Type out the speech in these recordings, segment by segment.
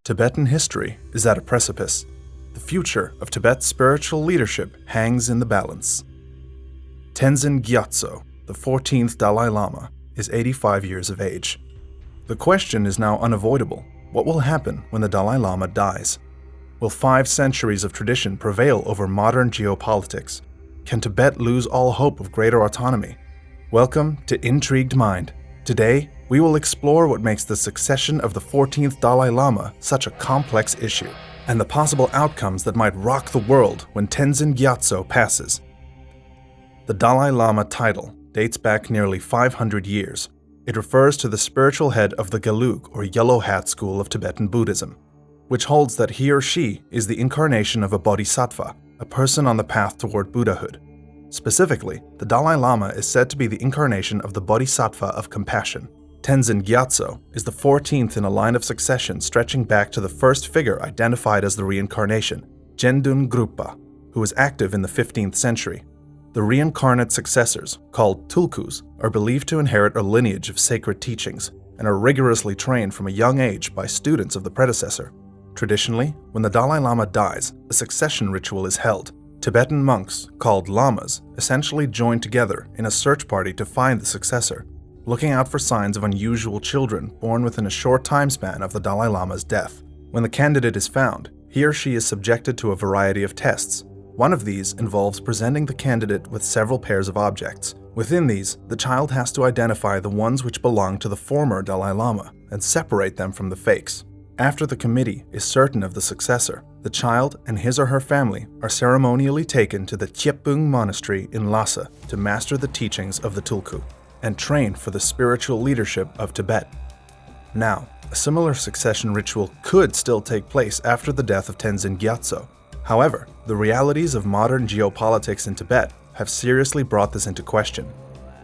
Tibetan history is at a precipice. The future of Tibet's spiritual leadership hangs in the balance. Tenzin Gyatso, the 14th Dalai Lama, is 85 years of age. The question is now unavoidable. What will happen when the Dalai Lama dies? Will 5 centuries of tradition prevail over modern geopolitics? Can Tibet lose all hope of greater autonomy? Welcome to Intrigued Mind. Today, we will explore what makes the succession of the 14th Dalai Lama such a complex issue, and the possible outcomes that might rock the world when Tenzin Gyatso passes. The Dalai Lama title dates back nearly 500 years. It refers to the spiritual head of the Gelug or Yellow Hat school of Tibetan Buddhism, which holds that he or she is the incarnation of a bodhisattva, a person on the path toward Buddhahood. Specifically, the Dalai Lama is said to be the incarnation of the bodhisattva of compassion. Tenzin Gyatso is the 14th in a line of succession stretching back to the first figure identified as the reincarnation, Gendun Grupa, who was active in the 15th century. The reincarnate successors, called tulkus, are believed to inherit a lineage of sacred teachings and are rigorously trained from a young age by students of the predecessor. Traditionally, when the Dalai Lama dies, a succession ritual is held. Tibetan monks, called lamas, essentially join together in a search party to find the successor, looking out for signs of unusual children born within a short time span of the Dalai Lama's death. When the candidate is found, he or she is subjected to a variety of tests. One of these involves presenting the candidate with several pairs of objects. Within these, the child has to identify the ones which belong to the former Dalai Lama and separate them from the fakes. After the committee is certain of the successor, the child and his or her family are ceremonially taken to the Tshepung monastery in Lhasa to master the teachings of the tulku and train for the spiritual leadership of Tibet. Now, a similar succession ritual could still take place after the death of Tenzin Gyatso. However, the realities of modern geopolitics in Tibet have seriously brought this into question.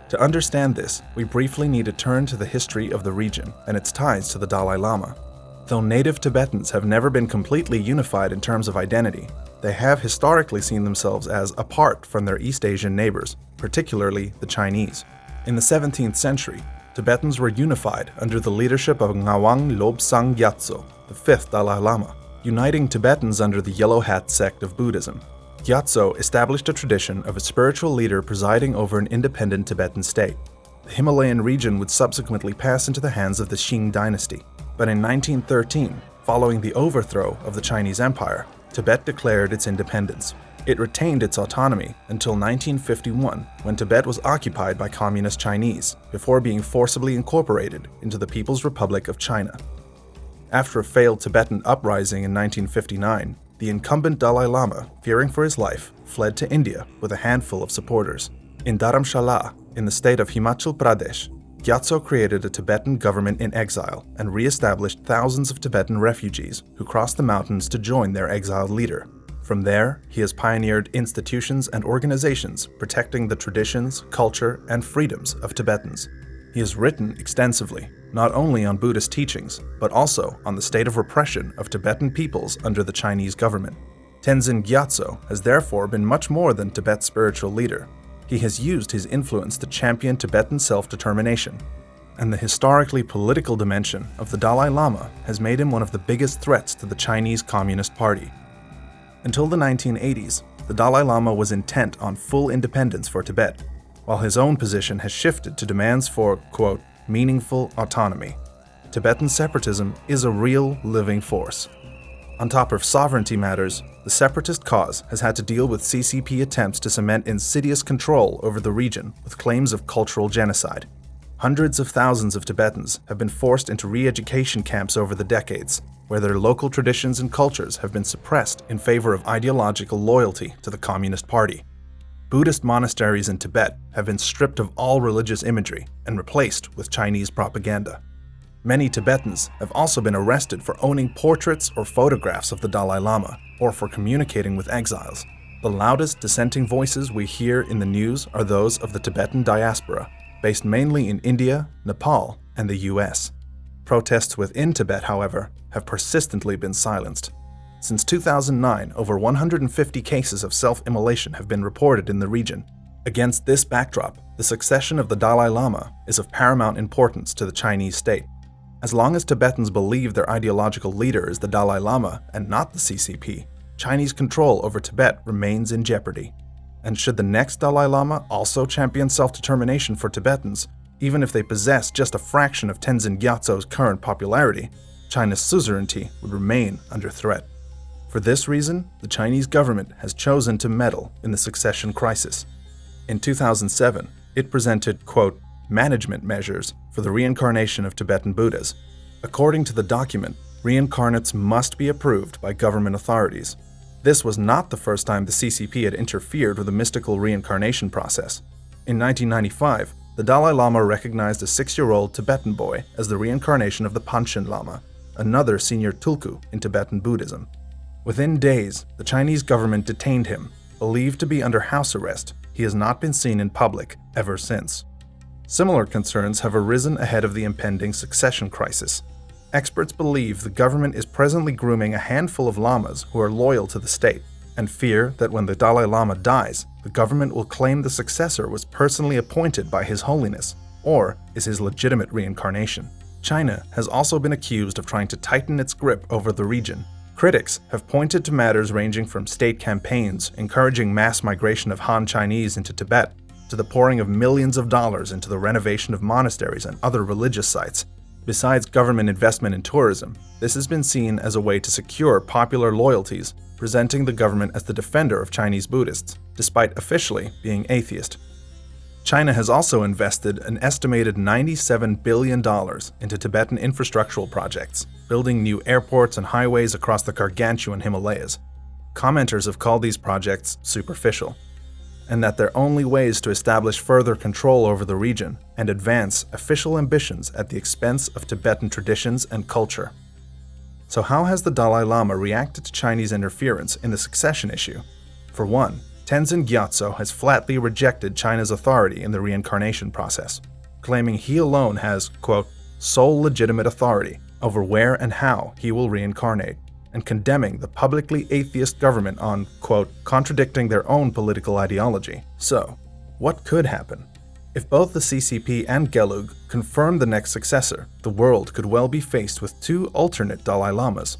To understand this, we briefly need to turn to the history of the region and its ties to the Dalai Lama. Though native Tibetans have never been completely unified in terms of identity, they have historically seen themselves as apart from their East Asian neighbors, particularly the Chinese. In the 17th century, Tibetans were unified under the leadership of Ngawang Lobsang Gyatso, the 5th Dalai Lama, uniting Tibetans under the Yellow Hat sect of Buddhism. Gyatso established a tradition of a spiritual leader presiding over an independent Tibetan state. The Himalayan region would subsequently pass into the hands of the Qing dynasty. But in 1913, following the overthrow of the Chinese Empire, Tibet declared its independence. It retained its autonomy until 1951, when Tibet was occupied by Communist Chinese, before being forcibly incorporated into the People's Republic of China. After a failed Tibetan uprising in 1959, the incumbent Dalai Lama, fearing for his life, fled to India with a handful of supporters. In Dharamshala, in the state of Himachal Pradesh, Gyatso created a Tibetan government in exile and re-established thousands of Tibetan refugees who crossed the mountains to join their exiled leader. From there, he has pioneered institutions and organizations protecting the traditions, culture, and freedoms of Tibetans. He has written extensively, not only on Buddhist teachings, but also on the state of repression of Tibetan peoples under the Chinese government. Tenzin Gyatso has therefore been much more than Tibet's spiritual leader. He has used his influence to champion Tibetan self-determination, and the historically political dimension of the Dalai Lama has made him one of the biggest threats to the Chinese Communist Party. Until the 1980s, the Dalai Lama was intent on full independence for Tibet, while his own position has shifted to demands for, quote, meaningful autonomy. Tibetan separatism is a real, living force. On top of sovereignty matters, the separatist cause has had to deal with CCP attempts to cement insidious control over the region with claims of cultural genocide. Hundreds of thousands of Tibetans have been forced into re-education camps over the decades, where their local traditions and cultures have been suppressed in favor of ideological loyalty to the Communist Party. Buddhist monasteries in Tibet have been stripped of all religious imagery and replaced with Chinese propaganda. Many Tibetans have also been arrested for owning portraits or photographs of the Dalai Lama, or for communicating with exiles. The loudest dissenting voices we hear in the news are those of the Tibetan diaspora, based mainly in India, Nepal, and the US. Protests within Tibet, however, have persistently been silenced. Since 2009, over 150 cases of self-immolation have been reported in the region. Against this backdrop, the succession of the Dalai Lama is of paramount importance to the Chinese state. As long as Tibetans believe their ideological leader is the Dalai Lama and not the CCP, Chinese control over Tibet remains in jeopardy. And should the next Dalai Lama also champion self-determination for Tibetans, even if they possess just a fraction of Tenzin Gyatso's current popularity, China's suzerainty would remain under threat. For this reason, the Chinese government has chosen to meddle in the succession crisis. In 2007, it presented, quote, management measures for the reincarnation of Tibetan Buddhas. According to the document, reincarnates must be approved by government authorities. This was not the first time the CCP had interfered with the mystical reincarnation process. In 1995, the Dalai Lama recognized a 6-year-old Tibetan boy as the reincarnation of the Panchen Lama, another senior tulku in Tibetan Buddhism. Within days, the Chinese government detained him. Believed to be under house arrest, he has not been seen in public ever since. Similar concerns have arisen ahead of the impending succession crisis. Experts believe the government is presently grooming a handful of lamas who are loyal to the state, and fear that when the Dalai Lama dies, the government will claim the successor was personally appointed by His Holiness, or is his legitimate reincarnation. China has also been accused of trying to tighten its grip over the region. Critics have pointed to matters ranging from state campaigns encouraging mass migration of Han Chinese into Tibet, to the pouring of millions of dollars into the renovation of monasteries and other religious sites. Besides government investment in tourism, this has been seen as a way to secure popular loyalties, presenting the government as the defender of Chinese Buddhists, despite officially being atheist. China has also invested an estimated $97 billion into Tibetan infrastructural projects, building new airports and highways across the gargantuan Himalayas. Commenters have called these projects superficial, and that they're only ways to establish further control over the region and advance official ambitions at the expense of Tibetan traditions and culture. So how has the Dalai Lama reacted to Chinese interference in the succession issue? For one, Tenzin Gyatso has flatly rejected China's authority in the reincarnation process, claiming he alone has, quote, sole legitimate authority over where and how he will reincarnate, and condemning the publicly atheist government on, quote, contradicting their own political ideology. So, what could happen? If both the CCP and Gelug confirm the next successor, the world could well be faced with two alternate Dalai Lamas.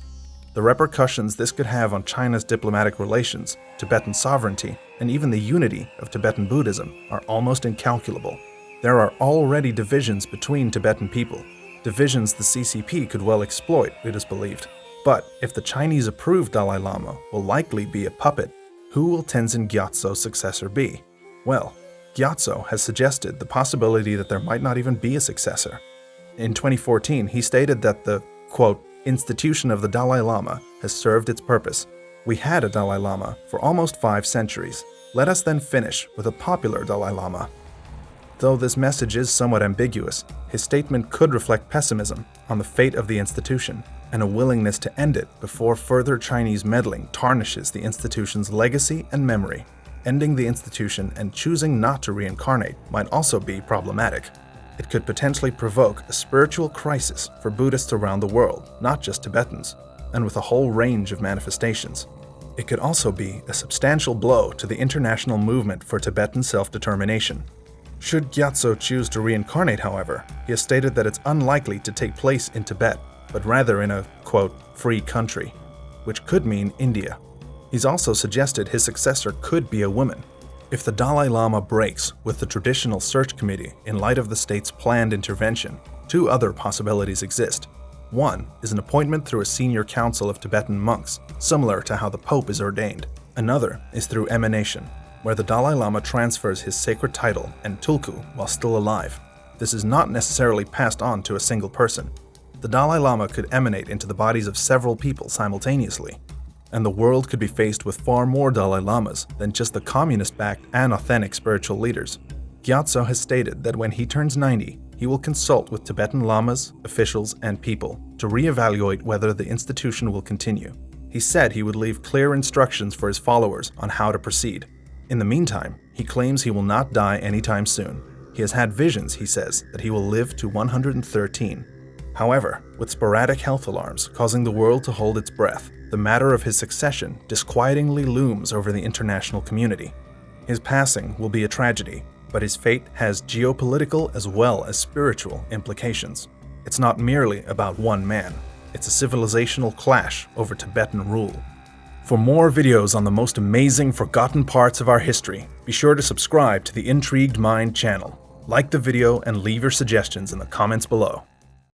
The repercussions this could have on China's diplomatic relations, Tibetan sovereignty, and even the unity of Tibetan Buddhism are almost incalculable. There are already divisions between Tibetan people, divisions the CCP could well exploit, it is believed. But if the Chinese-approved Dalai Lama will likely be a puppet, who will Tenzin Gyatso's successor be? Well, Gyatso has suggested the possibility that there might not even be a successor. In 2014, he stated that the, quote, institution of the Dalai Lama has served its purpose. We had a Dalai Lama for almost 5 centuries. Let us then finish with a popular Dalai Lama. Though this message is somewhat ambiguous, his statement could reflect pessimism on the fate of the institution and a willingness to end it before further Chinese meddling tarnishes the institution's legacy and memory. Ending the institution and choosing not to reincarnate might also be problematic. It could potentially provoke a spiritual crisis for Buddhists around the world, not just Tibetans, and with a whole range of manifestations. It could also be a substantial blow to the international movement for Tibetan self-determination. Should Gyatso choose to reincarnate, however, he has stated that it's unlikely to take place in Tibet, but rather in a, quote, free country, which could mean India. He's also suggested his successor could be a woman. If the Dalai Lama breaks with the traditional search committee in light of the state's planned intervention, 2 other possibilities exist. One is an appointment through a senior council of Tibetan monks, similar to how the Pope is ordained. Another is through emanation, where the Dalai Lama transfers his sacred title and tulku while still alive. This is not necessarily passed on to a single person. The Dalai Lama could emanate into the bodies of several people simultaneously, and the world could be faced with far more Dalai Lamas than just the communist-backed and authentic spiritual leaders. Gyatso has stated that when he turns 90, he will consult with Tibetan lamas, officials, and people to reevaluate whether the institution will continue. He said he would leave clear instructions for his followers on how to proceed. In the meantime, he claims he will not die anytime soon. He has had visions, he says, that he will live to 113. However, with sporadic health alarms causing the world to hold its breath, the matter of his succession disquietingly looms over the international community. His passing will be a tragedy, but his fate has geopolitical as well as spiritual implications. It's not merely about one man. It's a civilizational clash over Tibetan rule. For more videos on the most amazing forgotten parts of our history, be sure to subscribe to the Intrigued Mind channel. Like the video and leave your suggestions in the comments below.